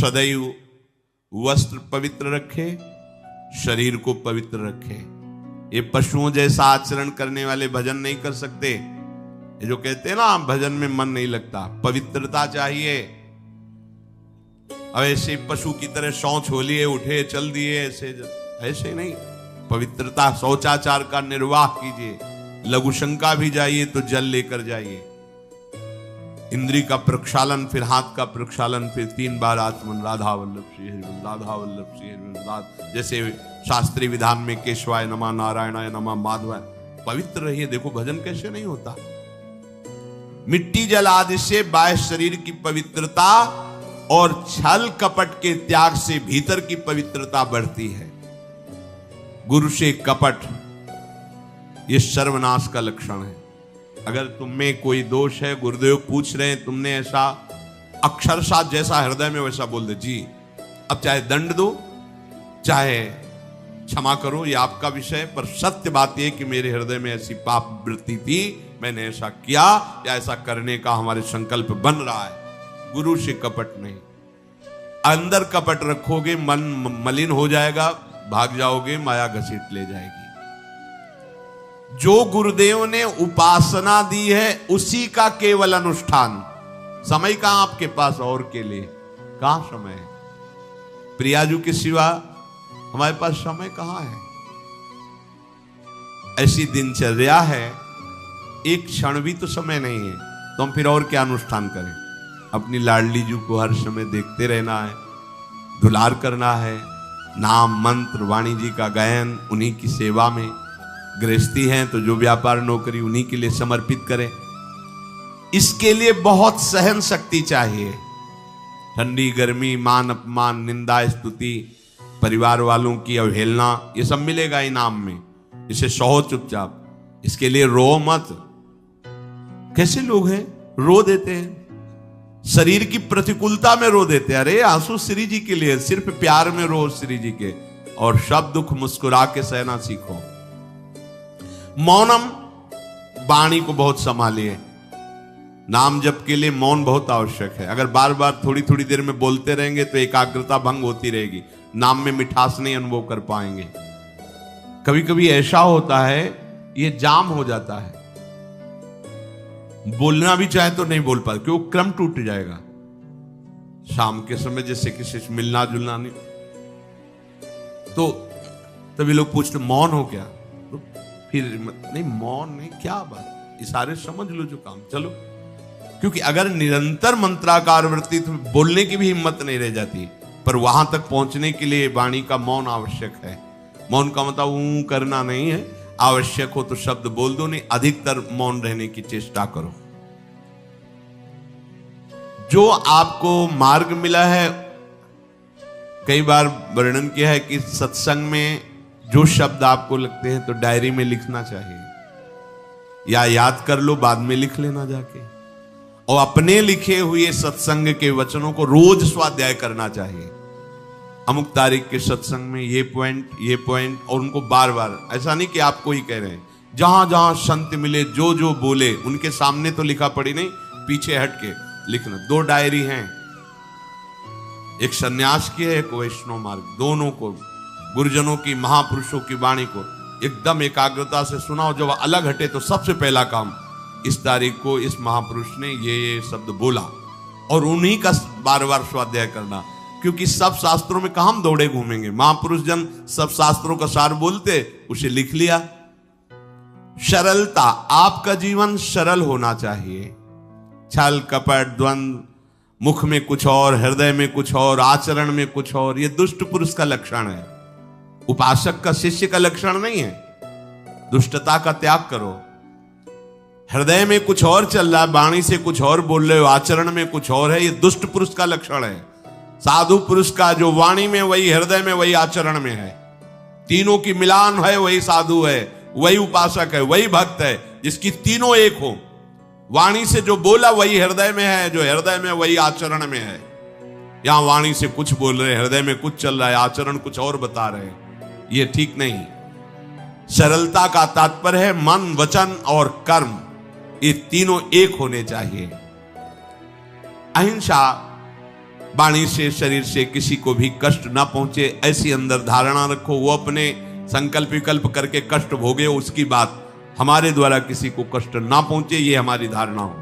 सदैव वस्त्र पवित्र रखे, शरीर को पवित्र रखे। ये पशुओं जैसा आचरण करने वाले भजन नहीं कर सकते। ये जो कहते हैं ना भजन में मन नहीं लगता, पवित्रता चाहिए। अब ऐसे पशु की तरह शौच हो लिए, उठे चल दिए, ऐसे नहीं। पवित्रता, शौचाचार का निर्वाह कीजिए। लघु शंका भी जाइए तो जल लेकर जाइए। इंद्री का प्रक्षालन, फिर हाथ का प्रक्षालन, फिर 3 बार आचमन, राधा वल्लभ श्री हरिवंश, राधा वल्लभ श्री हरिवंश। जैसे शास्त्रीय विधान में केशवाय नमः, नारायणाय नमः, माधवाय। पवित्र रहिए। देखो भजन कैसे नहीं होता। मिट्टी जल आदि से बाह्य शरीर की पवित्रता और छल कपट के त्याग से भीतर की पवित्रता बढ़ती है। गुरु से कपट ये सर्वनाश का लक्षण है। अगर तुम में कोई दोष है, गुरुदेव पूछ रहे हैं, तुमने ऐसा अक्षरशः जैसा हृदय में वैसा बोल दे जी, अब चाहे दंड दो चाहे क्षमा करो, ये आपका विषय। पर सत्य बात यह कि मेरे हृदय में ऐसी पाप वृत्ति थी, मैंने ऐसा किया या ऐसा करने का हमारे संकल्प बन रहा है। गुरु से कपट नहीं। अंदर कपट रखोगे, मन मलिन हो जाएगा, भाग जाओगे, माया घसीट ले जाएगी। जो गुरुदेव ने उपासना दी है उसी का केवल अनुष्ठान। समय कहां आपके पास और के लिए? कहां समय है? प्रियाजू के सिवा हमारे पास समय कहां है? ऐसी दिनचर्या है, एक क्षण भी तो समय नहीं है, तो हम फिर और क्या अनुष्ठान करें? अपनी लाडली जू को हर समय देखते रहना है, दुलार करना है, नाम मंत्र वाणी जी का गायन, उन्हीं की सेवा में। गृहस्थी हैं तो जो व्यापार नौकरी उन्हीं के लिए समर्पित करें। इसके लिए बहुत सहन शक्ति चाहिए। ठंडी गर्मी, मान अपमान, निंदा स्तुति, परिवार वालों की अवहेलना, ये सब मिलेगा इनाम में। इसे सहो चुपचाप, इसके लिए रो मत। कैसे लोग हैं रो देते हैं, शरीर की प्रतिकूलता में रो देते हैं। अरे आंसू श्री जी के लिए, सिर्फ प्यार में रो श्री जी के, और सब दुख मुस्कुरा के सहना सीखो। मौनम, वाणी को बहुत संभालिए। नाम जप के लिए मौन बहुत आवश्यक है। अगर बार बार थोड़ी थोड़ी देर में बोलते रहेंगे तो एकाग्रता भंग होती रहेगी, नाम में मिठास नहीं अनुभव कर पाएंगे। कभी कभी ऐसा होता है ये जाम हो जाता है, बोलना भी चाहे तो नहीं बोल पाते, क्योंकि क्रम टूट जाएगा। शाम के समय जैसे किसी से मिलना जुलना नहीं, तो तभी लोग पूछते मौन हो क्या? तो फिर नहीं, मौन नहीं, क्या बात, इशारे समझ लो जो काम, चलो। क्योंकि अगर निरंतर मंत्राकार वृत्ति तो बोलने की भी हिम्मत नहीं रह जाती। पर वहां तक पहुंचने के लिए वाणी का मौन आवश्यक है। मौन का मतलब ऊ करना नहीं है, आवश्यक हो तो शब्द बोल दो, नहीं अधिकतर मौन रहने की चेष्टा करो। जो आपको मार्ग मिला है, कई बार वर्णन किया है कि सत्संग में जो शब्द आपको लगते हैं तो डायरी में लिखना चाहिए, या याद कर लो, बाद में लिख लेना जाके। और अपने लिखे हुए सत्संग के वचनों को रोज स्वाध्याय करना चाहिए। अमुक तारीख के सत्संग में ये पॉइंट, और उनको बार बार, ऐसा नहीं कि आपको ही कह रहे हैं, जहां जहां संत मिले जो जो बोले उनके सामने तो लिखा पड़ी नहीं, पीछे हट के लिखना। 2 डायरी हैं, एक सन्यास की है, एक वैष्णव मार्ग। दोनों को, गुरुजनों की, महापुरुषों की वाणी को एकदम एकाग्रता से सुनाओ। जब अलग हटे तो सबसे पहला काम, इस तारीख को इस महापुरुष ने ये शब्द बोला, और उन्हीं का बार बार स्वाध्याय करना। क्योंकि सब शास्त्रों में कहां हम दौड़े घूमेंगे, महापुरुष जन सब शास्त्रों का सार बोलते, उसे लिख लिया। सरलता, आपका जीवन सरल होना चाहिए। छल कपट द्वंद, मुख में कुछ और, हृदय में कुछ और, आचरण में कुछ और, ये दुष्ट पुरुष का लक्षण है। उपासक का, शिष्य का लक्षण नहीं है। दुष्टता का त्याग करो। हृदय में कुछ और चल रहा है, वाणी से कुछ और बोल रहे हो, आचरण में कुछ और है, ये दुष्ट पुरुष का लक्षण है। साधु पुरुष का जो वाणी में वही, हृदय में वही, आचरण में है, तीनों की मिलान है, वही साधु है, वही उपासक है, वही भक्त है, जिसकी तीनों एक हो। वाणी से जो बोला वही हृदय में है, जो हृदय में वही आचरण में है। यहां वाणी से कुछ बोल रहे, हृदय में कुछ चल रहा है, आचरण कुछ और बता रहे हैं, ये ठीक नहीं। सरलता का तात्पर्य है मन, वचन और कर्म, ये तीनों एक होने चाहिए। अहिंसा वाणी से शरीर से किसी को भी कष्ट ना पहुंचे, ऐसी अंदर धारणा रखो। वो अपने संकल्प विकल्प करके कष्ट भोगे, उसकी बात, हमारे द्वारा किसी को कष्ट ना पहुंचे, ये हमारी धारणा हो।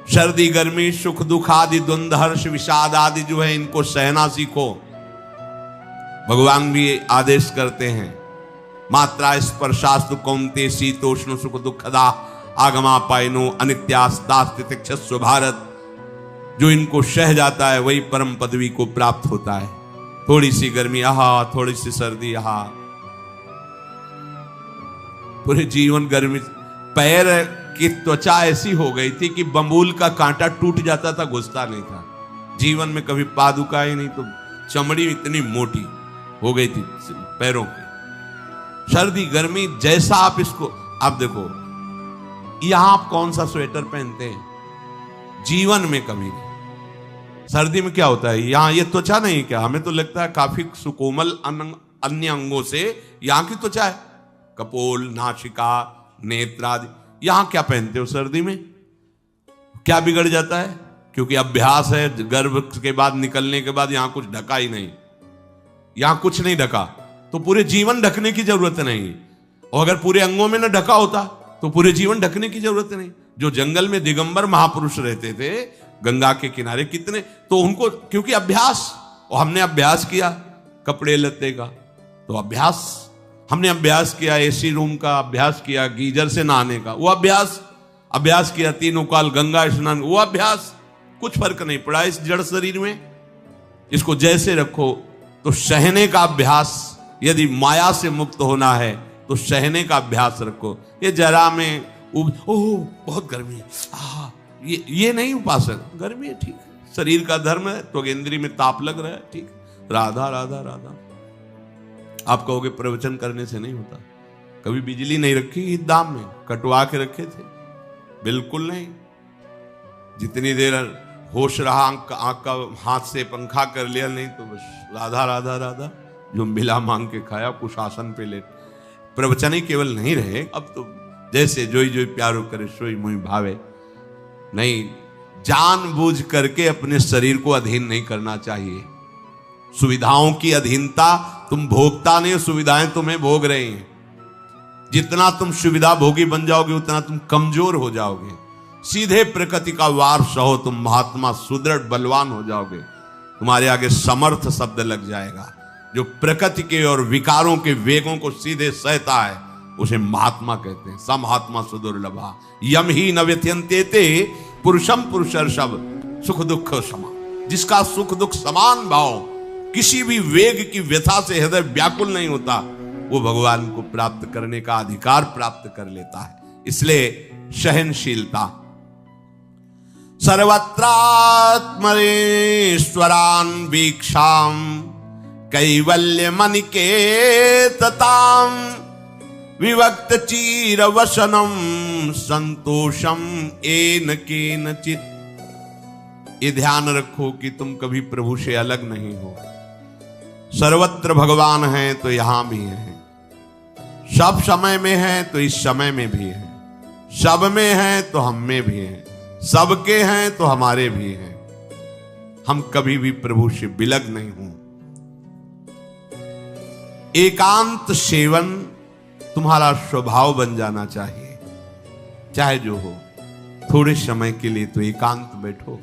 सर्दी गर्मी सुख दुख आदि द्वंद्व हर्ष विषाद आदि जो है, इनको सहना सीखो। भगवान भी आदेश करते हैं, मात्रा स्पर्शास्तु कौन्ते शीतोष्ण सुख दुखदा आगमापायनो अनित्यास्तास्तितिक्षस्व भारत। जो इनको सह जाता है वही परम पदवी को प्राप्त होता है। थोड़ी सी गर्मी आहा, थोड़ी सी सर्दी आहा, पूरे जीवन गर्मी। पैर की त्वचा ऐसी हो गई थी कि बंबूल का कांटा टूट जाता था, घुसता नहीं था। जीवन में कभी पादुका ही नहीं, तो चमड़ी इतनी मोटी हो गई थी पैरों की। सर्दी गर्मी जैसा आप इसको, आप देखो यहां आप कौन सा स्वेटर पहनते हैं, जीवन में कभी नहीं। सर्दी में क्या होता है, यहां ये त्वचा नहीं क्या, हमें तो लगता है काफी सुकोमल अन्य अंगों से यहां की त्वचा है, कपोल नासिका नेत्र आदि। यहां क्या पहनते हो सर्दी में, क्या बिगड़ जाता है, क्योंकि अभ्यास है। गर्भ के बाद निकलने के बाद यहां कुछ ढका ही नहीं, यहां कुछ नहीं ढका तो पूरे जीवन ढकने की जरूरत नहीं। और अगर पूरे अंगों में न ढका होता तो पूरे जीवन ढकने की जरूरत नहीं। जो जंगल में दिगंबर महापुरुष रहते थे गंगा के किनारे, कितने, तो उनको क्योंकि अभ्यास, और हमने अभ्यास किया कपड़े लत्ते का, तो अभ्यास, हमने अभ्यास किया एसी रूम का, अभ्यास किया गीजर से नहाने का, वो अभ्यास किया तीनों काल गंगा स्नान, वो अभ्यास। कुछ फर्क नहीं पड़ा इस जड़ शरीर में। इसको जैसे रखो। तो सहने का अभ्यास, यदि माया से मुक्त होना है तो सहने का अभ्यास रखो। ये जरा में ओह बहुत गर्मी है, ये नहीं उपासक, गर्मी है ठीक है, शरीर का धर्म है, तो इंद्री में ताप लग रहा है ठीक, राधा राधा राधा। आप कहोगे प्रवचन करने से नहीं होता। कभी बिजली नहीं रखी ईद दाम में, कटवा के रखे थे, बिल्कुल नहीं। जितनी देर होश रहा आंख का हाथ से पंखा कर लिया, नहीं तो बस राधा राधा राधा, जो मिला मांग के खाया, कुछ आसन पे लेट। प्रवचन ही केवल नहीं रहे, अब तो जैसे जोई जोई प्यारो करे सोई मोहि भावे। नहीं, जानबूझ करके अपने शरीर को अधीन नहीं करना चाहिए। सुविधाओं की अधीनता, तुम भोगता नहीं, सुविधाएं तुम्हें भोग रही हैं। जितना तुम सुविधा भोगी बन जाओगे उतना तुम कमजोर हो जाओगे। सीधे प्रकृति का वार सहो, तुम महात्मा सुदृढ़ बलवान हो जाओगे। तुम्हारे आगे समर्थ शब्द लग जाएगा। जो प्रकृति के और विकारों के वेगों को सीधे सहता है उसे महात्मा कहते हैं। समहात्मा सुदुर्लभा यम ही न व्यथयन्ते पुरुषम पुरुषर्षभ सुख दुख समा। जिसका सुख दुख समान भाव, किसी भी वेग की व्यथा से हृदय व्याकुल नहीं होता, वो भगवान को प्राप्त करने का अधिकार प्राप्त कर लेता है। इसलिए सहनशीलता। सर्वत्रात्मनेश्वरान वीक्षाम कैवल्य मनिकेतताम विवक्त चीर वसनम संतोषम एन केनचित्। ये ध्यान रखो कि तुम कभी प्रभु से अलग नहीं हो। सर्वत्र भगवान है तो यहां भी है, सब समय में है तो इस समय में भी है, सब में है तो हम में भी है, सबके हैं तो हमारे भी हैं। हम कभी भी प्रभु से विलग नहीं हूं। एकांत सेवन तुम्हारा स्वभाव बन जाना चाहिए। चाहे जो हो, थोड़े समय के लिए तो एकांत बैठो।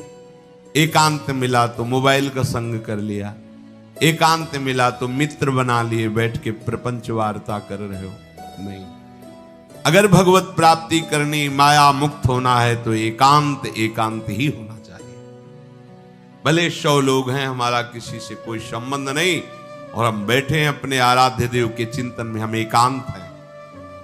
एकांत मिला तो मोबाइल का संग कर लिया, एकांत मिला तो मित्र बना लिए, बैठ के प्रपंच वार्ता कर रहे हो, नहीं। अगर भगवत प्राप्ति करनी, माया मुक्त होना है तो एकांत एकांत ही होना चाहिए। भले 100 लोग हैं, हमारा किसी से कोई संबंध नहीं, और हम बैठे हैं अपने आराध्य देव के चिंतन में, हम एकांत हैं।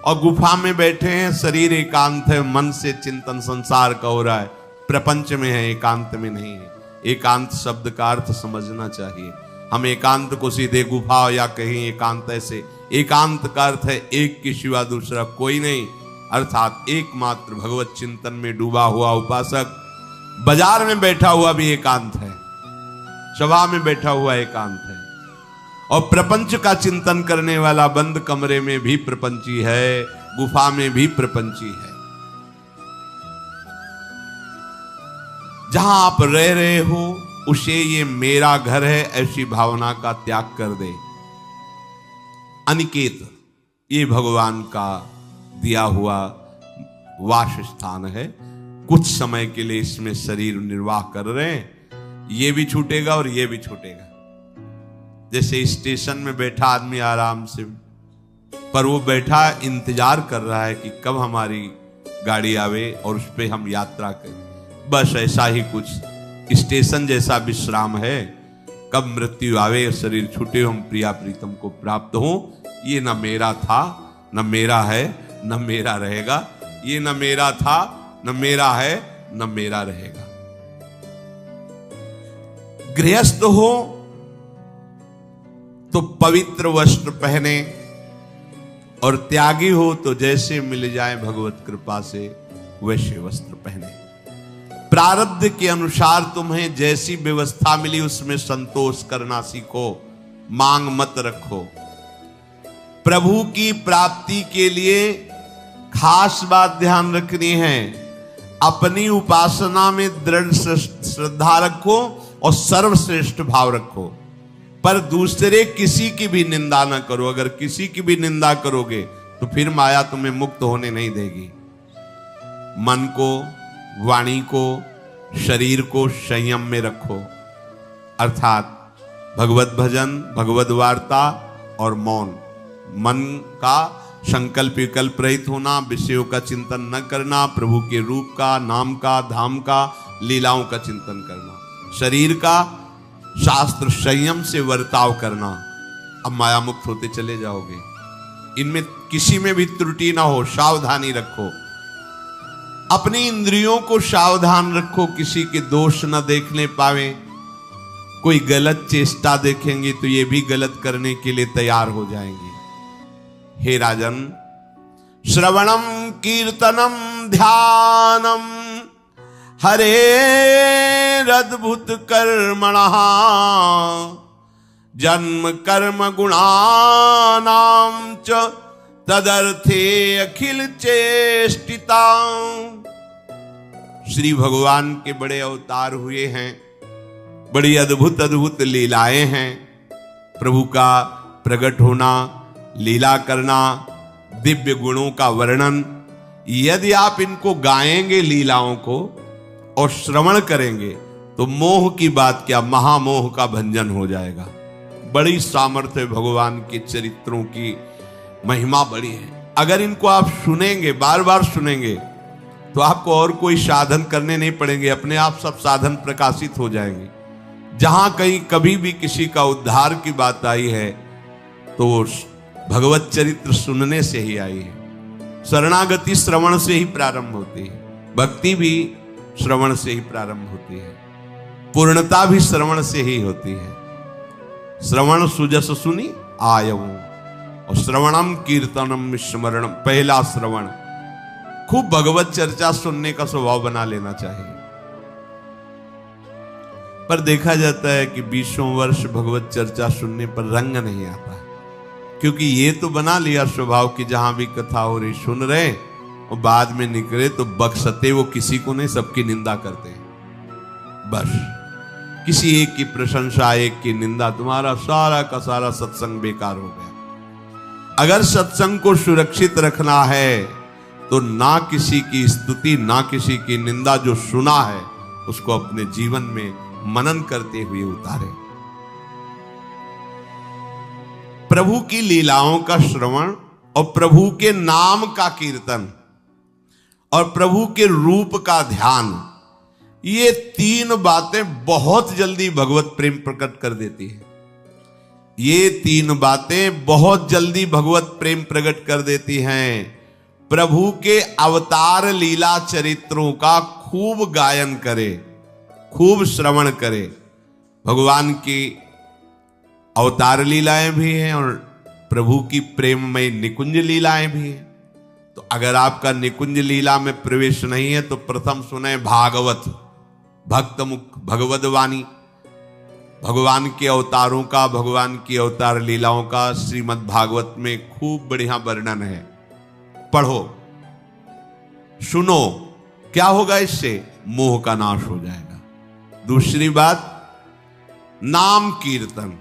और गुफा में बैठे हैं, शरीर एकांत है, मन से चिंतन संसार का हो रहा है, प्रपंच में है, एकांत में नहीं है। एकांत शब्द का अर्थ समझना चाहिए। हम एकांत को सीधे गुफा या कहीं एकांत, ऐसे एकांत का अर्थ है एक के सिवा दूसरा कोई नहीं, अर्थात एकमात्र भगवत चिंतन में डूबा हुआ उपासक। बाजार में बैठा हुआ भी एकांत है, सभा में बैठा हुआ एकांत है, और प्रपंच का चिंतन करने वाला बंद कमरे में भी प्रपंची है, गुफा में भी प्रपंची है। जहां आप रह रहे हो उसे ये मेरा घर है ऐसी भावना का त्याग कर दे। अनिकेत ये भगवान का दिया हुआ वास स्थान है। कुछ समय के लिए इसमें शरीर निर्वाह कर रहे हैं, ये भी छूटेगा और ये भी छूटेगा। जैसे स्टेशन में बैठा आदमी आराम से, पर वो बैठा इंतजार कर रहा है कि कब हमारी गाड़ी आवे और उस पर हम यात्रा करें। बस ऐसा ही कुछ स्टेशन जैसा विश्राम है। कब मृत्यु आवे, शरीर छूटे, हम प्रिया प्रीतम को प्राप्त हो। ये न मेरा था, न मेरा है, न मेरा रहेगा। ये न मेरा था, न मेरा है, न मेरा रहेगा। गृहस्थ हो तो पवित्र वस्त्र पहने, और त्यागी हो तो जैसे मिल जाए भगवत कृपा से वैसे वस्त्र पहने। प्रारब्ध के अनुसार तुम्हें जैसी व्यवस्था मिली उसमें संतोष करना सीखो, मांग मत रखो। प्रभु की प्राप्ति के लिए खास बात ध्यान रखनी है, अपनी उपासना में दृढ़ श्रद्धा रखो और सर्वश्रेष्ठ भाव रखो, पर दूसरे किसी की भी निंदा न करो। अगर किसी की भी निंदा करोगे तो फिर माया तुम्हें मुक्त होने नहीं देगी। मन को, वाणी को, शरीर को संयम में रखो, अर्थात भगवत भजन, भगवत वार्ता और मौन। मन का संकल्प विकल्प रहित होना, विषयों का चिंतन न करना, प्रभु के रूप का, नाम का, धाम का, लीलाओं का चिंतन करना। शरीर का शास्त्र संयम से वर्ताव करना। अब माया मुक्त होते चले जाओगे। इनमें किसी में भी त्रुटि ना हो, सावधानी रखो। अपनी इंद्रियों को सावधान रखो, किसी के दोष न देखने पावे। कोई गलत चेष्टा देखेंगे तो ये भी गलत करने के लिए तैयार हो जाएंगे। हे राजन, श्रवणम कीर्तनम ध्यानम हरेरद्भुत कर्मणः जन्म कर्म गुणानां च तदर्थे अखिल चेष्टिता। श्री भगवान के बड़े अवतार हुए हैं, बड़ी अद्भुत अद्भुत लीलाएं हैं। प्रभु का प्रकट होना, लीला करना, दिव्य गुणों का वर्णन। यदि आप इनको गाएंगे लीलाओं को और श्रवण करेंगे तो मोह की बात क्या, महामोह का भंजन हो जाएगा। बड़ी सामर्थ्य भगवान के चरित्रों की महिमा बड़ी है। अगर इनको आप सुनेंगे, बार बार सुनेंगे, तो आपको और कोई साधन करने नहीं पड़ेंगे, अपने आप सब साधन प्रकाशित हो जाएंगे। जहां कहीं कभी भी किसी का उद्धार की बात आई है तो वो भगवत चरित्र सुनने से ही आई है। शरणागति श्रवण से ही प्रारंभ होती है, भक्ति भी श्रवण से ही प्रारंभ होती है, पूर्णता भी श्रवण से ही होती है। श्रवण सुजस सुनी आयऊ, और श्रवणम कीर्तनम स्मरणम। पहला श्रवण, खूब भगवत चर्चा सुनने का स्वभाव बना लेना चाहिए। पर देखा जाता है कि 20 वर्ष भगवत चर्चा सुनने पर रंग नहीं आता, क्योंकि ये तो बना लिया स्वभाव कि जहां भी कथा हो रही सुन रहे, और बाद में निकले तो बख्शते वो किसी को नहीं, सबकी निंदा करते हैं। बस किसी एक की प्रशंसा, एक की निंदा, तुम्हारा सारा का सारा सत्संग बेकार हो गया। अगर सत्संग को सुरक्षित रखना है तो ना किसी की स्तुति, ना किसी की निंदा, जो सुना है उसको अपने जीवन में मनन करते हुए उतारे। प्रभु की लीलाओं का श्रवण और प्रभु के नाम का कीर्तन और प्रभु के रूप का ध्यान, ये 3 बातें बहुत जल्दी भगवत प्रेम प्रकट कर देती है। ये 3 बातें बहुत जल्दी भगवत प्रेम प्रकट कर देती हैं। प्रभु के अवतार लीला चरित्रों का खूब गायन करे, खूब श्रवण करे। भगवान की अवतार लीलाएं भी हैं और प्रभु की प्रेममय निकुंज लीलाएं भी हैं। तो अगर आपका निकुंज लीला में प्रवेश नहीं है तो प्रथम सुने भागवत, भक्त मुख भगवद वाणी। भगवान के अवतारों का, भगवान की अवतार लीलाओं का श्रीमद् भागवत में खूब बढ़िया वर्णन है। पढ़ो, सुनो, क्या होगा इससे? मोह का नाश हो जाएगा। दूसरी बात, नाम कीर्तन,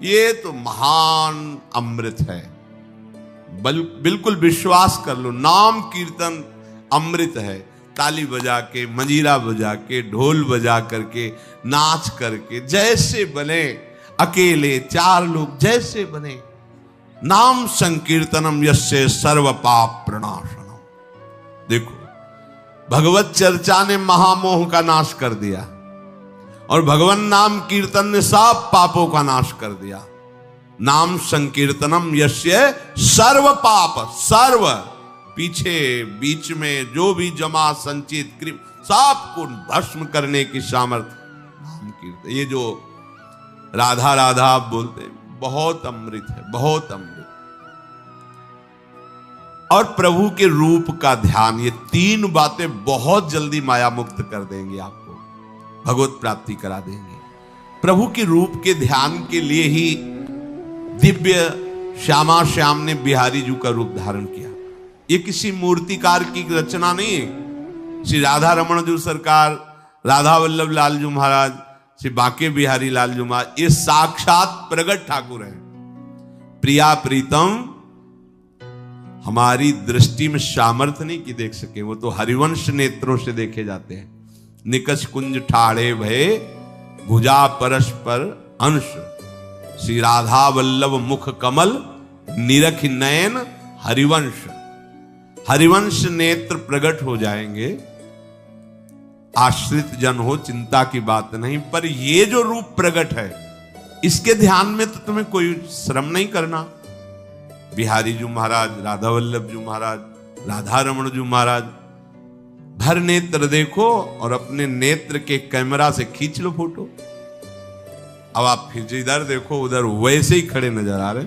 ये तो महान अमृत है। बिल्कुल विश्वास कर लो, नाम कीर्तन अमृत है। ताली बजा के, मंजीरा बजा के, ढोल बजा करके, नाच करके, जैसे बने, अकेले 4 लोग जैसे बने, नाम संकीर्तनम यस्य सर्व पाप प्रणाशनम। देखो, भगवत चर्चा ने महामोह का नाश कर दिया और भगवान नाम कीर्तन ने सब पापों का नाश कर दिया। नाम संकीर्तनम यस्य सर्व पाप, सर्व पीछे बीच में जो भी जमा संचित कृम सबको भस्म करने की सामर्थ्य नाम कीर्तन। ये जो राधा राधा आप बोलते हैं, बहुत अमृत है, बहुत अमृत। और प्रभु के रूप का ध्यान, ये 3 बातें बहुत जल्दी माया मुक्त कर देंगे, आपको भगवत प्राप्ति करा देंगे। प्रभु के रूप के ध्यान के लिए ही दिव्य श्यामा श्याम ने बिहारी जी का रूप धारण किया। ये किसी मूर्तिकार की रचना नहीं है। श्री राधा रमण जी सरकार, राधा वल्लभ लाल जी महाराज, श्री बांके बिहारी लाल जी महाराज, ये साक्षात प्रगट ठाकुर हैं। प्रिया प्रीतम हमारी दृष्टि में सामर्थ्य नहीं कि देख सके, वो तो हरिवंश नेत्रों से देखे जाते हैं। निकष कुंज ठाड़े भये भुजा परस्पर अंश, श्री राधा वल्लभ मुख कमल निरख नयन हरिवंश। हरिवंश नेत्र प्रकट हो जाएंगे, आश्रित जन हो, चिंता की बात नहीं। पर ये जो रूप प्रकट है, इसके ध्यान में तो तुम्हें कोई श्रम नहीं करना। बिहारी जी महाराज, राधा वल्लभ जी महाराज, राधा रमण जी महाराज, भर नेत्र देखो और अपने नेत्र के कैमरा से खींच लो फोटो। अब आप फिर इधर देखो, उधर वैसे ही खड़े नजर आ रहे,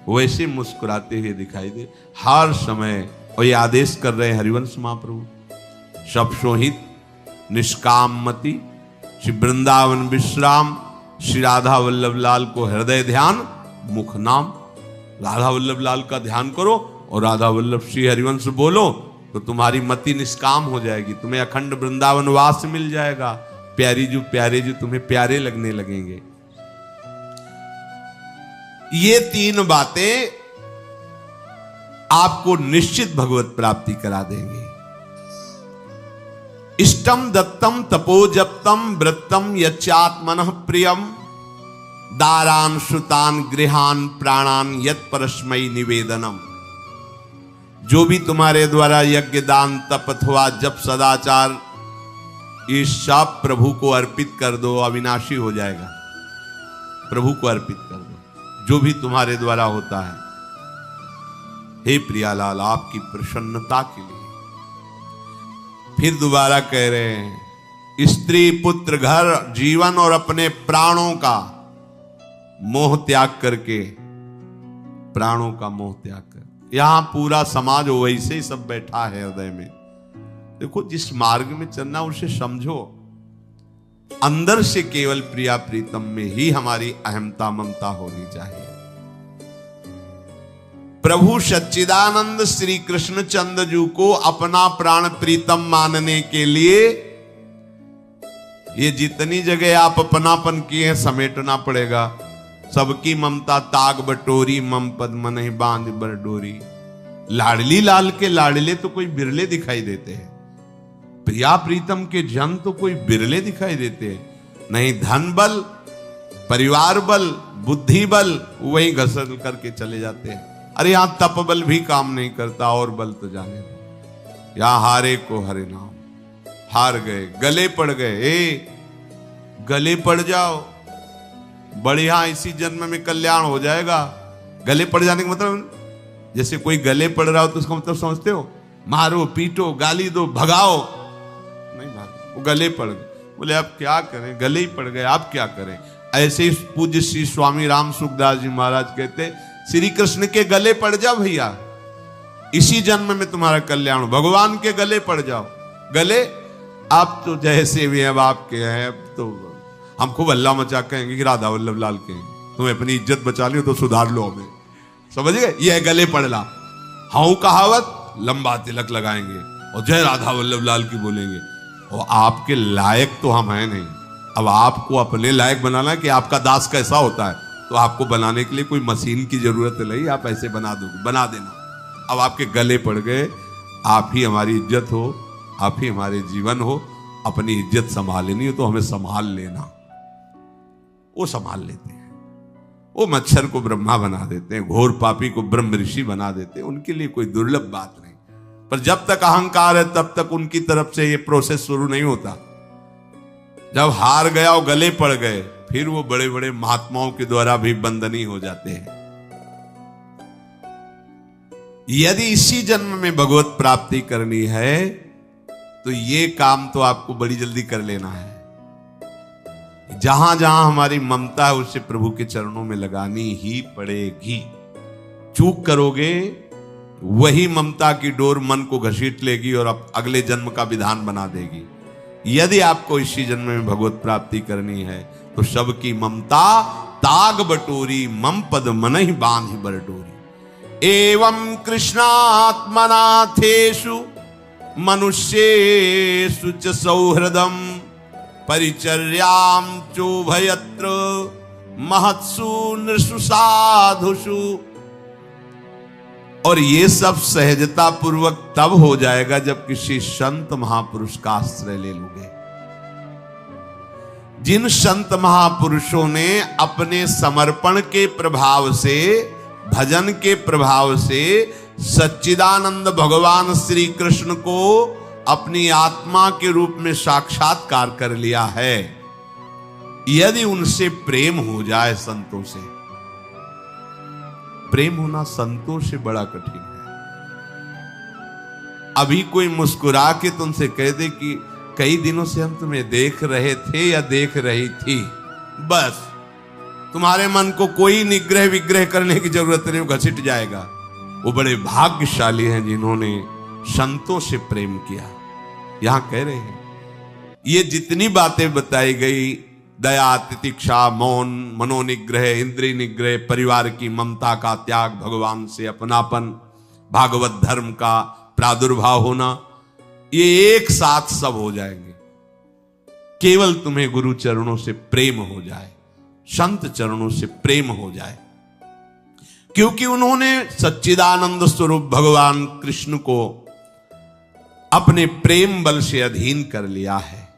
वैसे मुस्कुराते हुए दिखाई दे हर समय। और ये आदेश कर रहे हैं हरिवंश महाप्रभु, सब सोहित निष्काम मति, श्री वृंदावन विश्राम, श्री राधा वल्लभ लाल को हृदय ध्यान मुख नाम। राधा वल्लभ लाल का ध्यान करो और राधा वल्लभ श्री हरिवंश बोलो तो तुम्हारी मति निष्काम हो जाएगी, तुम्हें अखंड वृंदावन वास मिल जाएगा। प्यारे जो तुम्हें प्यारे लगने लगेंगे। ये 3 बातें आपको निश्चित भगवत प्राप्ति करा देंगे। इष्टम दत्तम तपोजप्तम वृत्तम यच्चात्मनः प्रियम, दारान श्रुतान गृहान प्राणान यत् परस्मै निवेदनम। जो भी तुम्हारे द्वारा यज्ञ दान तप अथवा जप सदाचार, ये सब प्रभु को अर्पित कर दो, अविनाशी हो जाएगा। प्रभु को अर्पित कर दो जो भी तुम्हारे द्वारा होता है। हे प्रियालाल, आपकी प्रसन्नता के लिए। फिर दोबारा कह रहे हैं, स्त्री पुत्र घर जीवन और अपने प्राणों का मोह त्याग करके, प्राणों का मोह त्याग कर। यहां पूरा समाज वैसे ही सब बैठा है हृदय में। देखो, जिस मार्ग में चलना उसे समझो। अंदर से केवल प्रिया प्रीतम में ही हमारी अहमता ममता होनी चाहिए। प्रभु सच्चिदानंद श्री कृष्ण चंद्र जी को अपना प्राण प्रीतम मानने के लिए ये जितनी जगह आप अपनापन किए हैं समेटना पड़ेगा। सबकी ममता ताग बटोरी, मम पद मन बांध बर डोरी। लाडली लाल के लाडले तो कोई बिरले दिखाई देते हैं, प्रिया प्रीतम के जन तो कोई बिरले दिखाई देते हैं। नहीं धन बल, परिवार बल, बुद्धि बल, वही घसर करके चले जाते हैं। अरे यहां तप बल भी काम नहीं करता, और बल तो जाने दो। यहां हारे को हरे नाम, हार गए, गले पड़ गए। गले पड़ जाओ, बढ़िया, इसी जन्म में कल्याण हो जाएगा। गले पड़ जाने का मतलब, जैसे कोई गले पड़ रहा हो तो उसका मतलब समझते हो, मारो पीटो गाली दो भगाओ, नहीं भागे, वो गले पड़ गए। बोले अब क्या करें, गले ही पड़ गए, आप क्या करें। ऐसे ही पूज्य श्री स्वामी राम सुखदास जी महाराज कहते, श्री कृष्ण के गले पड़ जाओ भैया, इसी जन्म में तुम्हारा कल्याण हो। भगवान के गले पड़ जाओ। गले आप तो जैसे भी अब आपके हैं, तो हम खूब अल्लाह मचा कहेंगे कि राधा वल्लभ लाल के, तुम्हें अपनी इज्जत बचा ली तो सुधार लो हमें, समझ गए। ये है गले पड़ला। हाँ कहावत, लंबा तिलक लगाएंगे और जय राधा वल्लभ लाल की बोलेंगे, और आपके लायक तो हम हैं नहीं। अब आपको अपने लायक बनाना कि आपका दास कैसा होता है, तो आपको बनाने के लिए कोई मशीन की जरूरत नहीं, आप ऐसे बना दोगे, बना देना। अब आपके गले पड़ गए, आप ही हमारी इज्जत हो, आप ही हमारे जीवन हो, अपनी इज्जत संभालनी हो तो हमें संभाल लेना। वो संभाल लेते हैं। वो मच्छर को ब्रह्मा बना देते हैं, घोर पापी को ब्रह्म ऋषि बना देते हैं, उनके लिए कोई दुर्लभ बात नहीं। पर जब तक अहंकार है तब तक उनकी तरफ से ये प्रोसेस शुरू नहीं होता। जब हार गया और गले पड़ गए, फिर वो बड़े बड़े महात्माओं के द्वारा भी बंदनी हो जाते हैं। यदि इसी जन्म में भगवत प्राप्ति करनी है तो ये काम तो आपको बड़ी जल्दी कर लेना है। जहां जहां हमारी ममता है उसे प्रभु के चरणों में लगानी ही पड़ेगी। चूक करोगे, वही ममता की डोर मन को घसीट लेगी और अब अगले जन्म का विधान बना देगी। यदि आपको इसी जन्म में भगवत प्राप्ति करनी है तो सबकी ममता ताग बटोरी, मम पद मन ही बांध बर डोरी। एवं कृष्णात्मनाथेषु मनुष्येषु च सौहृदम परिचर्यां चोभयत्र महत्सु नृषु साधुषु। और ये सब सहजता पूर्वक तब हो जाएगा जब किसी संत महापुरुष का आश्रय ले लोगे। जिन संत महापुरुषों ने अपने समर्पण के प्रभाव से, भजन के प्रभाव से सच्चिदानंद भगवान श्री कृष्ण को अपनी आत्मा के रूप में साक्षात्कार कर लिया है, यदि उनसे प्रेम हो जाए, संतों से प्रेम होना संतों से बड़ा कठिन है। अभी कोई मुस्कुरा के तुमसे कह दे कि कई दिनों से हम तुम्हें देख रहे थे या देख रही थी, बस तुम्हारे मन को कोई निग्रह विग्रह करने की जरूरत नहीं, वो घसीट जाएगा। वो बड़े भाग्यशाली हैं जिन्होंने संतों से प्रेम किया। यहां कह रहे हैं ये जितनी बातें बताई गई, दया, तितिक्षा, मौन, मनोनिग्रह, इंद्रिय निग्रह, परिवार की ममता का त्याग, भगवान से अपनापन, भागवत धर्म का प्रादुर्भाव होना, ये एक साथ सब हो जाएंगे केवल तुम्हें गुरु चरणों से प्रेम हो जाए, संत चरणों से प्रेम हो जाए। क्योंकि उन्होंने सच्चिदानंद स्वरूप भगवान कृष्ण को अपने प्रेम बल से अधीन कर लिया है।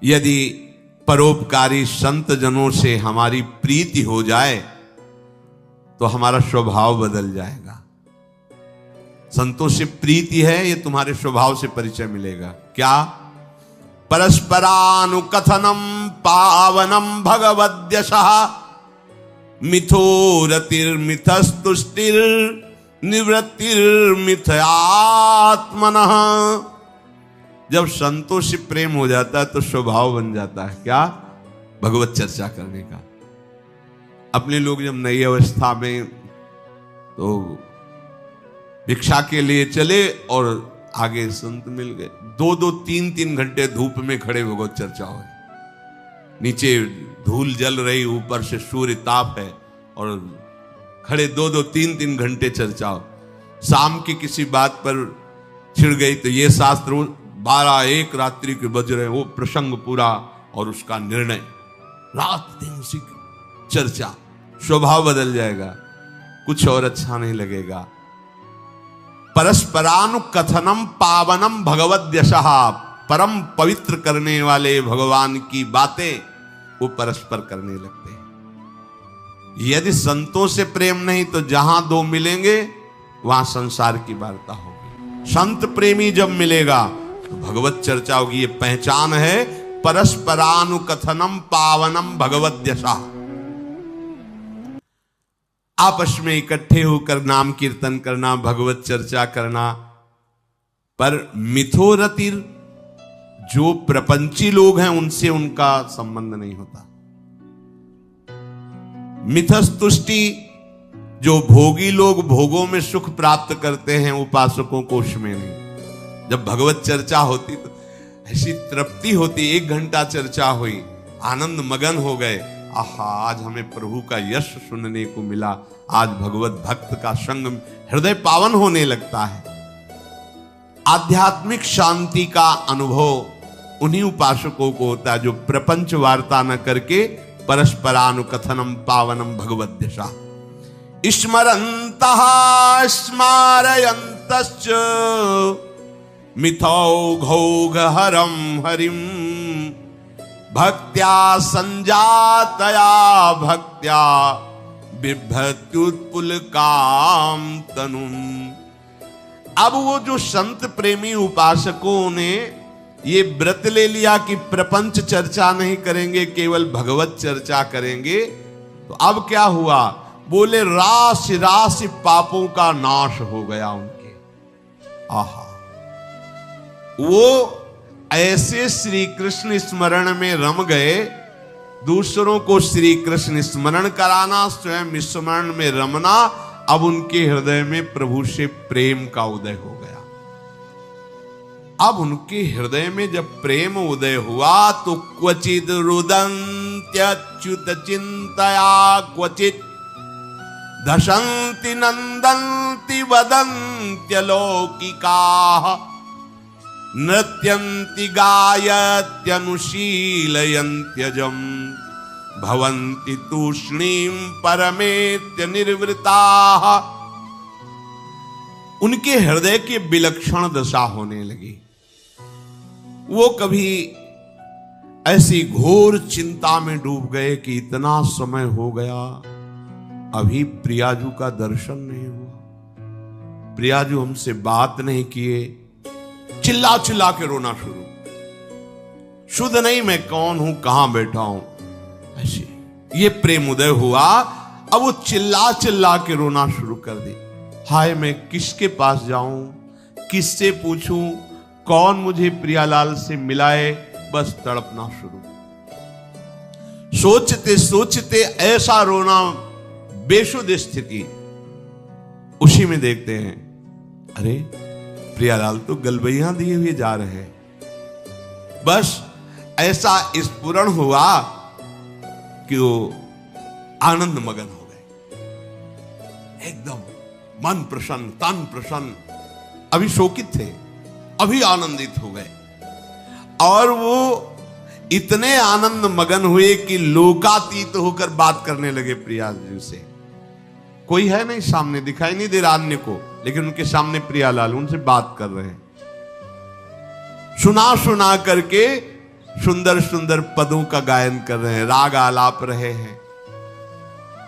यदि परोपकारी संत जनों से हमारी प्रीति हो जाए तो हमारा स्वभाव बदल जाएगा। संतों से प्रीति है, ये तुम्हारे स्वभाव से परिचय मिलेगा। क्या? परस्परानुकथनम पावनम भगवद्यशः मिथो रतिर्मिथस्तुष्टिर निवृत्तिर्मिथयात्मनः। जब संतों से प्रेम हो जाता है तो स्वभाव बन जाता है क्या? भगवत चर्चा करने का। अपने लोग जब नई अवस्था में तो भिक्षा के लिए चले और आगे संत मिल गए, 2-2, 3-3 घंटे धूप में खड़े भगवत चर्चा हो। नीचे धूल जल रही, ऊपर से सूर्य ताप है और खड़े 2-2, 3-3 घंटे चर्चा हो। शाम की किसी बात पर छिड़ गई तो ये शास्त्र 12-1 रात्रि के बज रहे, वो प्रसंग पूरा और उसका निर्णय, रात दिन उसी की चर्चा। स्वभाव बदल जाएगा, कुछ और अच्छा नहीं लगेगा। परस्परानुकथनम पावनम भगवद्यशः, परम पवित्र करने वाले भगवान की बातें वो परस्पर करने लगते हैं। यदि संतों से प्रेम नहीं तो जहां दो मिलेंगे वहां संसार की वार्ता होगी। संत प्रेमी जब मिलेगा तो भगवत चर्चा होगी। ये पहचान है परस्परानुकथनम पावनम भगवद्यशः। आपस में इकट्ठे होकर नाम कीर्तन करना, भगवत चर्चा करना। पर मिथोरतिर, जो प्रपंची लोग हैं उनसे उनका संबंध नहीं होता। मिथस्तुष्टि, जो भोगी लोग भोगों में सुख प्राप्त करते हैं, उपासकों को उसमें नहीं। जब भगवत चर्चा होती तो ऐसी तृप्ति होती। 1 घंटा चर्चा हुई, आनंद मगन हो गए, आहा आज हमें प्रभु का यश सुनने को मिला, आज भगवत भक्त का संग, हृदय पावन होने लगता है। आध्यात्मिक शांति का अनुभव उन्हीं उपासकों को होता है जो प्रपंच वार्ता न करके परस्परानुकथनम पावनम भगवद्यशा स्मरन्तः स्मारयन्तश्च मिथौघौघहरं हरिं भक्त्या संजातया भक्त्या बिभ्रत्युत्पुलकाम तनुम। अब वो जो संत प्रेमी उपासकों ने ये व्रत ले लिया कि प्रपंच चर्चा नहीं करेंगे, केवल भगवत चर्चा करेंगे, तो अब क्या हुआ? बोले राशि राशि पापों का नाश हो गया उनके। आहा, वो ऐसे श्री कृष्ण स्मरण में रम गए, दूसरों को श्री कृष्ण स्मरण कराना, स्वयं स्मरण में रमना। अब उनके हृदय में प्रभु से प्रेम का उदय हो गया। अब उनके हृदय में जब प्रेम उदय हुआ तो क्वचिद रुदन्त्यच्युत चिंतया क्वचित दशन्ति नंदन्ति वदन्त्यलौकिकाः नृत्यन्ति गायत्यनुशीलयन्त्यजं भवन्ति तूष्णीं परमेत्य निर्वृताः। उनके हृदय की विलक्षण दशा होने लगी। वो कभी ऐसी घोर चिंता में डूब गए कि इतना समय हो गया, अभी प्रियाजू का दर्शन नहीं हुआ, प्रियाजू हमसे बात नहीं किए। चिल्ला चिल्ला के रोना शुरू, शुद्ध नहीं मैं कौन हूं, कहां बैठा हूं, ऐसे ये प्रेम उदय हुआ। अब वो चिल्ला चिल्ला के रोना शुरू कर दी। हाय, मैं किसके पास जाऊं, किससे पूछूं, कौन मुझे प्रियालाल से मिलाए, बस तड़पना शुरू। सोचते सोचते ऐसा रोना, बेशुद्ध स्थिति। उसी में देखते हैं, अरे प्रियालाल तो गलबैया दिए हुए जा रहे हैं। बस ऐसा स्फुरण हुआ कि वो आनंद मगन हो गए, एकदम मन प्रसन्न, तन प्रसन्न। अभी शोकित थे, अभी आनंदित हो गए। और वो इतने आनंद मगन हुए कि लोकातीत होकर बात करने लगे प्रिया जी से। कोई है नहीं सामने, दिखाई नहीं दे रहा अन्य को, लेकिन उनके सामने प्रियालाल उनसे बात कर रहे हैं। सुना सुना करके सुंदर सुंदर पदों का गायन कर रहे हैं, राग आलाप रहे हैं।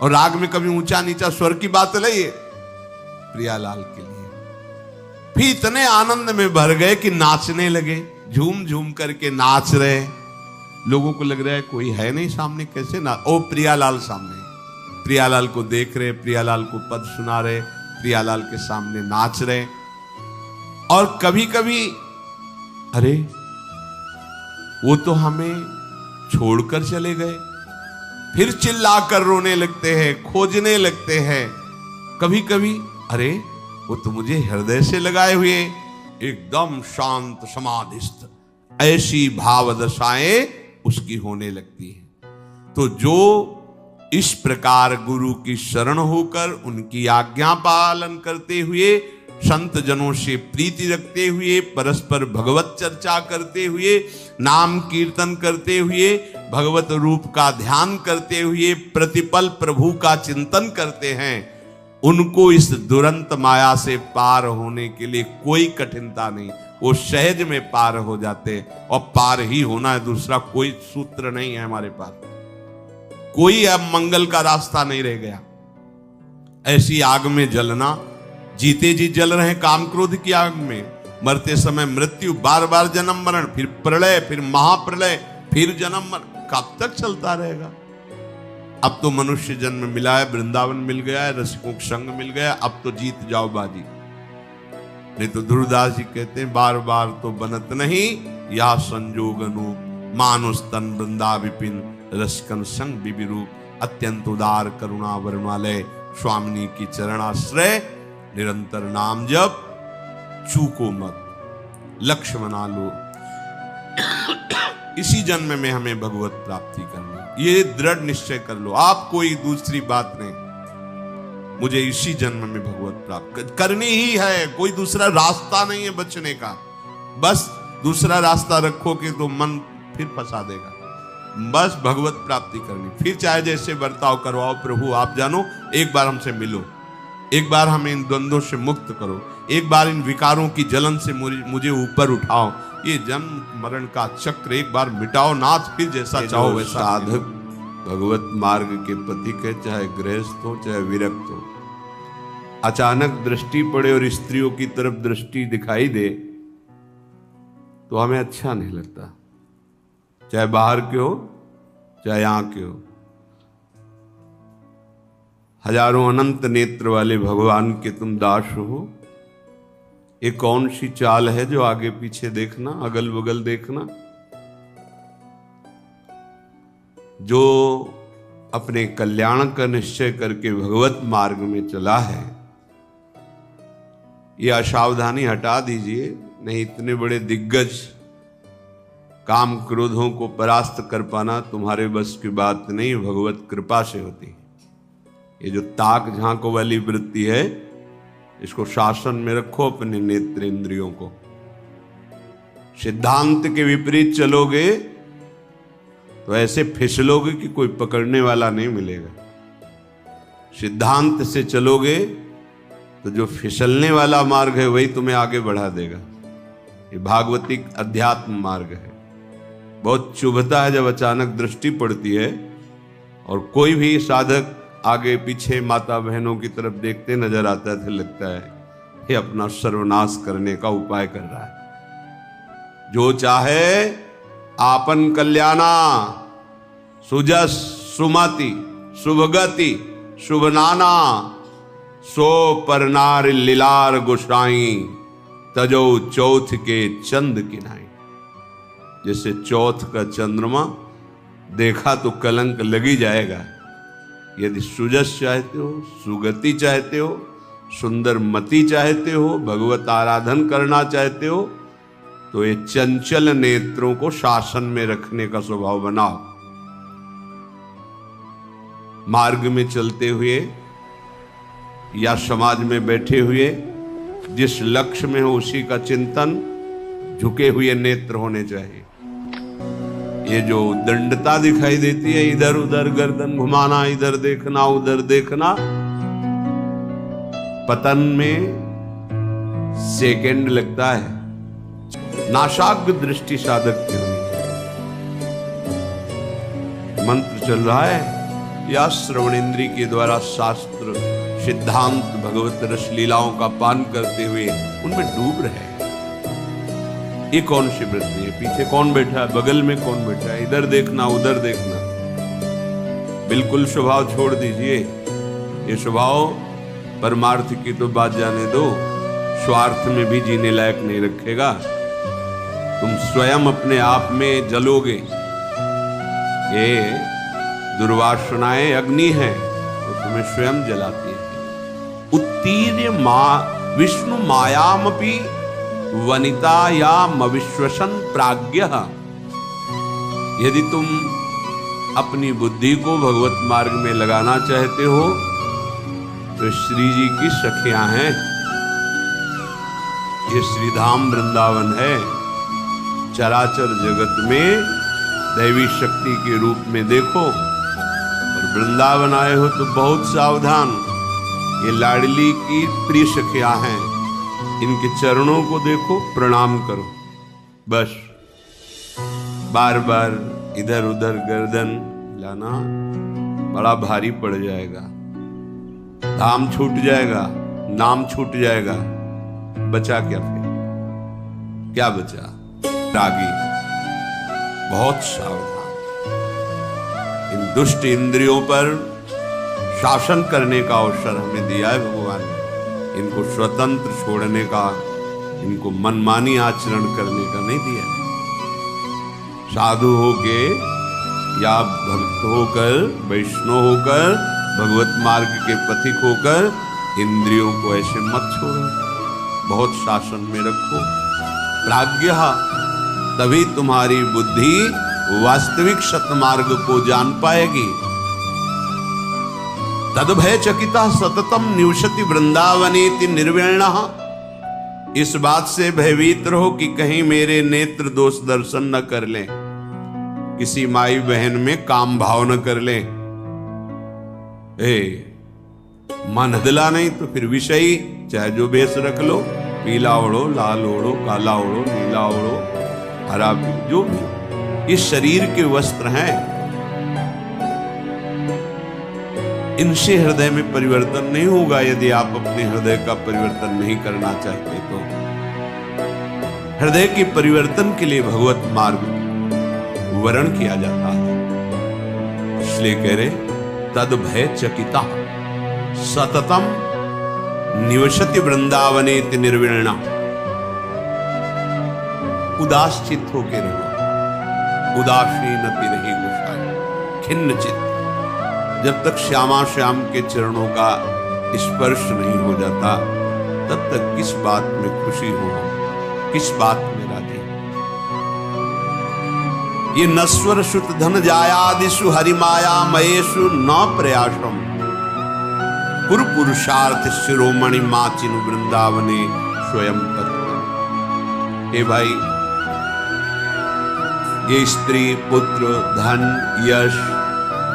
और राग में कभी ऊंचा नीचा स्वर की बात नहीं है प्रियालाल के लिए। फिर इतने आनंद में भर गए कि नाचने लगे, झूम झूम करके नाच रहे। लोगों को लग रहा है कोई है नहीं सामने, कैसे ना, ओ प्रियालाल सामने। प्रियालाल को देख रहे, प्रियालाल को पद सुना रहे, प्रियालाल के सामने नाच रहे। और कभी कभी अरे वो तो हमें छोड़कर चले गए, फिर चिल्लाकर रोने लगते हैं, खोजने लगते हैं। कभी कभी अरे वो तो मुझे हृदय से लगाए हुए, एकदम शांत समाधिस्थ, ऐसी भाव दशाएं उसकी होने लगती हैं। तो जो इस प्रकार गुरु की शरण होकर उनकी आज्ञा पालन करते हुए, संत जनों से प्रीति रखते हुए, परस्पर भगवत चर्चा करते हुए, नाम कीर्तन करते हुए, भगवत रूप का ध्यान करते हुए, प्रतिपल प्रभु का चिंतन करते हैं, उनको इस दुरंत माया से पार होने के लिए कोई कठिनता नहीं, वो सहज में पार हो जाते। और पार ही होना है, दूसरा कोई सूत्र नहीं है हमारे पास, कोई अब मंगल का रास्ता नहीं रह गया। ऐसी आग में जलना, जीते जी जल रहे काम क्रोध की आग में, मरते समय मृत्यु, बार बार जन्म मरण, फिर प्रलय, फिर महाप्रलय, फिर जन्म मरण, कब तक चलता रहेगा? अब तो मनुष्य जन्म मिला है, वृंदावन मिल गया है, रसिकों का संग मिल गया, अब तो जीत जाओ बाजी। नहीं तो ध्रुवदास जी कहते हैं, बार बार तो बनत नहीं या संजोग अनूप, मानुष तन वृंदा विपिन रसिकन संग विविरूप, अत्यंत उदार करुणा वरुणालय, स्वामिनी की चरणाश्रय, निरंतर नाम जप, चूको मत, लक्ष्य बना लो। इसी जन्म में हमें भगवत प्राप्ति करनी, ये दृढ़ निश्चय कर लो आप, कोई दूसरी बात नहीं। मुझे इसी जन्म में भगवत प्राप्त करनी ही है, कोई दूसरा रास्ता नहीं है बचने का। बस दूसरा रास्ता रखोगे तो मन फिर फंसा देगा। बस भगवत प्राप्ति करनी, फिर चाहे जैसे बर्ताव करवाओ, प्रभु आप जानो, एक बार हमसे मिलो, एक बार हमें इन द्वंद्वों से मुक्त करो, एक बार इन विकारों की जलन से मुझे ऊपर उठाओ, ये जन्म मरण का चक्र एक बार मिटाओ नाथ, फिर जैसा चाहो वैसा। साधक भगवत मार्ग के पथिक है, चाहे गृहस्थ हो चाहे विरक्त हो, अचानक दृष्टि पड़े और स्त्रियों की तरफ दृष्टि दिखाई दे तो हमें अच्छा नहीं लगता, चाहे बाहर के हो चाहे यहां के हो। हजारों अनंत नेत्र वाले भगवान के तुम दास हो, ये कौन सी चाल है जो आगे पीछे देखना, अगल बगल देखना। जो अपने कल्याण का निश्चय करके भगवत मार्ग में चला है, ये असावधानी हटा दीजिए, नहीं इतने बड़े दिग्गज काम क्रोधों को परास्त कर पाना तुम्हारे बस की बात नहीं, भगवत कृपा से होती है। ये जो ताक झांक वाली वृत्ति है, इसको शासन में रखो अपने नेत्र इंद्रियों को। सिद्धांत के विपरीत चलोगे तो ऐसे फिसलोगे कि कोई पकड़ने वाला नहीं मिलेगा। सिद्धांत से चलोगे तो जो फिसलने वाला मार्ग है वही तुम्हें आगे बढ़ा देगा। ये भागवतिक अध्यात्म मार्ग है। बहुत चुभता है जब अचानक दृष्टि पड़ती है और कोई भी साधक आगे पीछे माता बहनों की तरफ देखते नजर आता है, तो लगता है ये अपना सर्वनाश करने का उपाय कर रहा है। जो चाहे आपन कल्याणा, सुजस सुमति शुभगति शुभनाना, सो पर नार लीलार गोसाई, तजो चौथ के चंद किनाई। जैसे चौथ का चंद्रमा देखा तो कलंक लगी जाएगा। यदि सुजस चाहते हो, सुगति चाहते हो, सुंदर मति चाहते हो, भगवत आराधन करना चाहते हो, तो ये चंचल नेत्रों को शासन में रखने का स्वभाव बनाओ। मार्ग में चलते हुए या समाज में बैठे हुए जिस लक्ष्य में हो उसी का चिंतन, झुके हुए नेत्र होने चाहिए। ये जो दंडता दिखाई देती है, इधर उधर गर्दन घुमाना, इधर देखना उधर देखना, पतन में सेकंड लगता है। नाशाग्र दृष्टि साधक की होनी चाहिए। मंत्र चल रहा है या श्रवणेन्द्री के द्वारा शास्त्र सिद्धांत भगवत रस लीलाओं का पान करते हुए उनमें डूब रहे। ये कौन सी वृत्ति है? पीछे कौन बैठा है, बगल में कौन बैठा है, इधर देखना उधर देखना। बिल्कुल स्वभाव छोड़ दीजिए। ये स्वभाव परमार्थ की तो बात जाने दो, स्वार्थ में भी जीने लायक नहीं रखेगा। तुम स्वयं अपने आप में जलोगे। ये दुर्वासनाएं अग्नि है तो तुम्हें स्वयं जलाती है। उत्तीर्य विष्णु मायामपि वनिता या मविश्वसन प्राज्ञः। यदि तुम अपनी बुद्धि को भगवत मार्ग में लगाना चाहते हो तो श्री जी की सखियां हैं। ये श्रीधाम वृंदावन है। चराचर जगत में दैवी शक्ति के रूप में देखो, और वृंदावन आए हो तो बहुत सावधान। ये लाडली की प्रिय सखियां हैं, इनके चरणों को देखो, प्रणाम करो। बस बार बार इधर उधर गर्दन हिलाना बड़ा भारी पड़ जाएगा। धाम छूट जाएगा, नाम छूट जाएगा, बचा क्या फिर? क्या बचा? रागी। बहुत सावधान। इन दुष्ट इंद्रियों पर शासन करने का अवसर हमें दिया है भगवान ने। इनको स्वतंत्र छोड़ने का, इनको मनमानी आचरण करने का नहीं दिया। साधु होके या भक्त होकर, वैष्णव होकर, भगवत मार्ग के पथिक होकर इंद्रियों को ऐसे मत छोड़ो, बहुत शासन में रखो। प्राज्ञः, तभी तुम्हारी बुद्धि वास्तविक सतमार्ग को जान पाएगी। तद्भय चकिता सततम निवसति वृंदावनेति निर्विण्णः। इस बात से भयभीत रहो कि कहीं मेरे नेत्र दोष दर्शन न कर लें, किसी माई बहन में काम भाव न कर लें। मन हदला नहीं तो फिर विषयी चाहे जो बेस रख लो, पीला ओढ़ो, लाल ओढ़ो, काला ओढ़ो, नीला ओढ़ो, हरा भी, जो भी, ये शरीर के वस्त्र हैं। इनसे हृदय में परिवर्तन नहीं होगा यदि आप अपने हृदय का परिवर्तन नहीं करना चाहते तो। हृदय के परिवर्तन के लिए भगवत मार्ग वर्ण किया जाता है। इसलिए कह रहे तद भय चकिता सततम निवसति वृंदावने निर्विणा। उदास चित्त होके रहो, उदासीनति रही गोसाई, खिन्न चित्त। जब तक श्यामा श्याम के चरणों का स्पर्श नहीं हो जाता तब तक किस बात में खुशी हो, किस बात में राजी। ये नश्वर सुत धन जायादिषु हरिमाया मयेषु न प्रयासम कुरु पुरुषार्थ शिरोमणि माचिनु वृंदावने स्वयं पति। हे भाई, ये स्त्री, पुत्र, धन, यश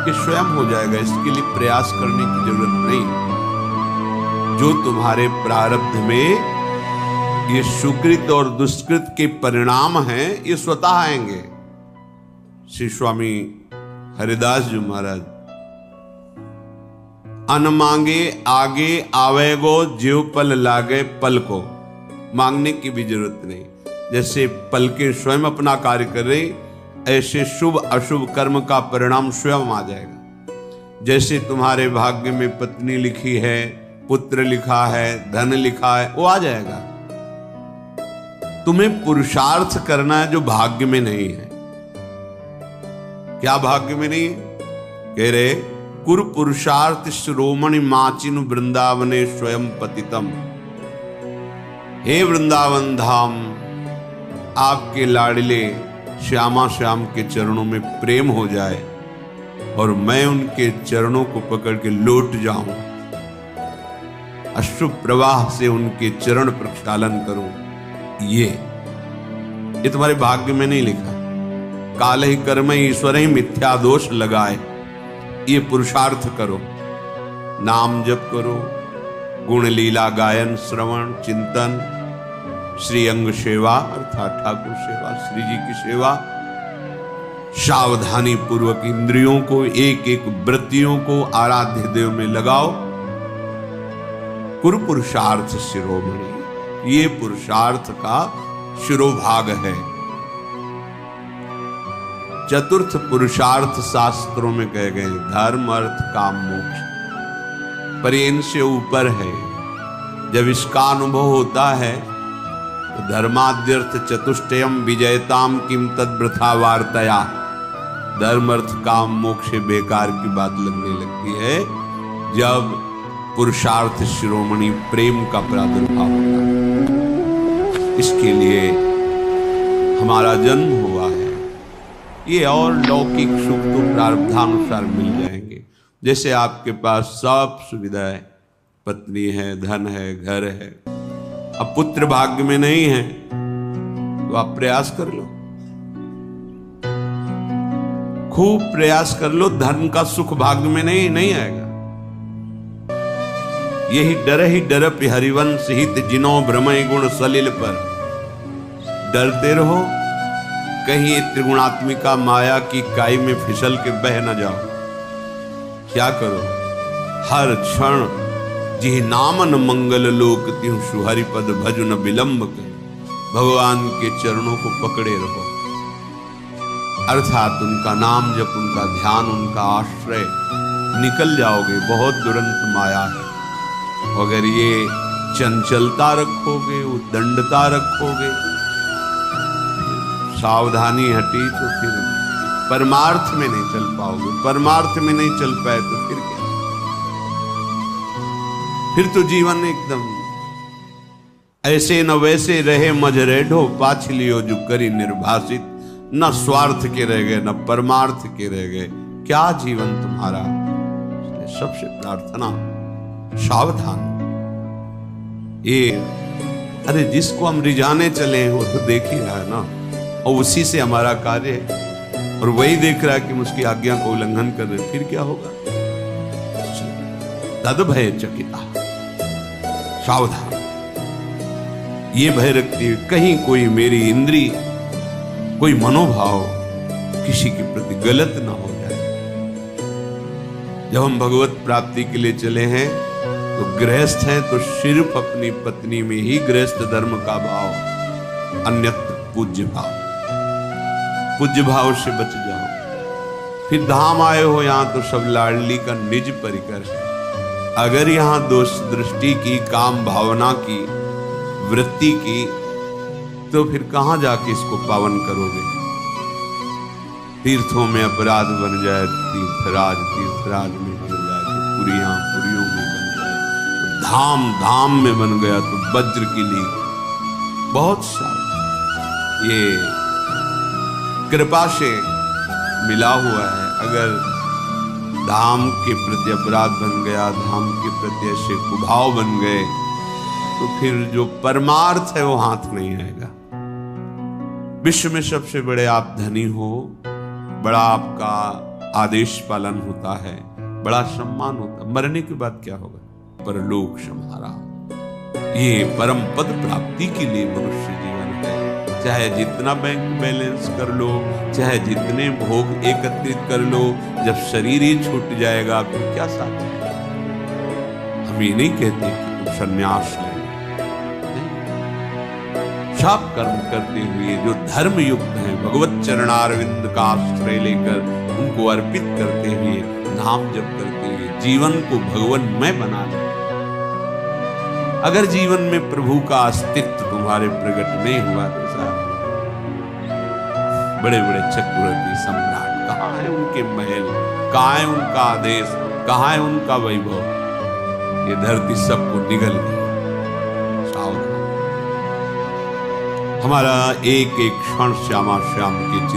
ये स्वयं हो जाएगा, इसके लिए प्रयास करने की जरूरत नहीं। जो तुम्हारे प्रारब्ध में ये सुकृत और दुष्कृत के परिणाम हैं, ये स्वतः आएंगे। श्री स्वामी हरिदास जी महाराज, अन मांगे आगे आवेगो ज्यों पल लागे पल को। मांगने की भी जरूरत नहीं, जैसे पलकें स्वयं अपना कार्य कर रही, ऐसे शुभ अशुभ कर्म का परिणाम स्वयं आ जाएगा। जैसे तुम्हारे भाग्य में पत्नी लिखी है, पुत्र लिखा है, धन लिखा है, वो आ जाएगा। तुम्हें पुरुषार्थ करना है जो भाग्य में नहीं है। क्या भाग्य में नहीं है? कह रहे कुरु पुरुषार्थ शिरोमणि माचिनु वृंदावने स्वयं पतितम। हे वृंदावन धाम, आपके लाडले श्यामा श्याम के चरणों में प्रेम हो जाए और मैं उनके चरणों को पकड़ के लौट जाऊं, अश्रु प्रवाह से उनके चरण प्रक्षालन करूं। ये तुम्हारे भाग्य में नहीं लिखा। काल ही कर्म ईश्वर ही मिथ्या दोष लगाए, ये पुरुषार्थ करो। नाम जप करो, गुण लीला गायन श्रवण चिंतन, श्री अंग सेवा अर्थात ठाकुर सेवा, श्री जी की सेवा, सावधानी पूर्वक इंद्रियों को, एक एक वृत्तियों को आराध्य देव में लगाओ। कुरु पुरुषार्थ शिरोमणि, ये पुरुषार्थ का शिरोभाग है। चतुर्थ पुरुषार्थ शास्त्रों में कहे गए धर्म अर्थ काम मोक्ष, पर ये इनसे ऊपर है। जब इसका अनुभव होता है तो धर्माद्यर्थ चतुष्टयम विजयताम किम तद्वृथा वार्तया, धर्म अर्थ काम मोक्ष बेकार की बात लगने लगती है जब पुरुषार्थ शिरोमणि प्रेम का प्रादुर्भाव होता है। इसके लिए हमारा जन्म हुआ है। ये और लौकिक सुख तो प्रारब्धानुसार मिल जाएंगे। जैसे आपके पास सब सुविधाएं, पत्नी है, धन है, घर है, अब पुत्र भाग्य में नहीं है तो आप प्रयास कर लो, खूब प्रयास कर लो। धन का सुख भाग्य में नहीं आएगा। यही डर हरिवंश हित जिनो भ्रमय गुण सलिल पर। डरते रहो कहीं ये त्रिगुणात्मिका माया की काई में फिसल के बह न जाओ। क्या करो, हर क्षण जी नामन मंगल लोक त्यों सुहरि पद भजु न विलंब कर। भगवान के चरणों को पकड़े रहो, अर्थात उनका नाम जप, उनका ध्यान, उनका आश्रय, निकल जाओगे। बहुत दुरंत माया है। अगर ये चंचलता रखोगे, उद्दंडता रखोगे, सावधानी हटी तो फिर परमार्थ में नहीं चल पाओगे। परमार्थ में नहीं चल पाए तो फिर क्या? फिर तो जीवन एकदम ऐसे न वैसे रहे मजरे ढो पाछलियो जो करी निर्भाषित। न स्वार्थ के रह गए, न परमार्थ के रह गए। क्या जीवन तुम्हारा? सबसे प्रार्थना, सावधान। ये अरे जिसको हम रिझाने चले हैं वो तो देख ही रहा है ना, और उसी से हमारा कार्य है, और वही देख रहा है कि हम उसकी आज्ञा को उल्लंघन कर रहे, फिर क्या होगा? तद भय चकिता, सावधान, ये भय रखती है कहीं कोई मेरी इंद्री, कोई मनोभाव किसी के प्रति गलत ना हो जाए। जब हम भगवत प्राप्ति के लिए चले हैं तो गृहस्थ हैं तो सिर्फ अपनी पत्नी में ही गृहस्थ धर्म का भाव, अन्यत्र पूज्य भाव, पूज्य भाव से बच जाओ। फिर धाम आए हो यहां तो सब लाडली का निज परिकर है। अगर यहां दोष दृष्टि की, काम भावना की, वृत्ति की, तो फिर कहां जाके इसको पावन करोगे? तीर्थों में अपराध बन जाए तीर्थराज, तीर्थराज में बन जाए तो पुरियां, पुरियों में बन जाए तो धाम, धाम में बन गया तो वज्र की ली। बहुत सारा ये कृपा से मिला हुआ है। अगर धाम के प्रति अपराध बन गया, धाम के प्रति ऐसे कुभाव बन गए, तो फिर जो परमार्थ है वो हाथ नहीं आएगा। विश्व में सबसे बड़े आप धनी हो, बड़ा आपका आदेश पालन होता है, बड़ा सम्मान होता है, मरने के बाद क्या होगा? परलोक सम्हारा। ये परम पद प्राप्ति के लिए मनुष्य जीवन है। चाहे जितना बैंक बैलेंस कर लो, चाहे जितने भोग एकत्रित कर लो, जब शरीर ही छूट जाएगा फिर क्या साथ है? हम ये नहीं कहते कि तुम संन्यास ले, सब कर्म करते हुए जो धर्म युक्त हैं, भगवत चरणारविंद का आश्रय लेकर उनको अर्पित करते हुए, नाम जप करते हुए जीवन को भगवन्मय बना ले। अगर जीवन में प्रभु का अस्तित्व तुम्हारे प्रकट नहीं हुआ तो साहब, बड़े बड़े चक्रवर्ती सम्राट कहाँ है उनके महल, कहाँ है उनका आदेश, कहाँ है उनका वैभव? ये धरती सबको निगल गई। सावधान, हमारा एक एक क्षण श्यामा श्याम के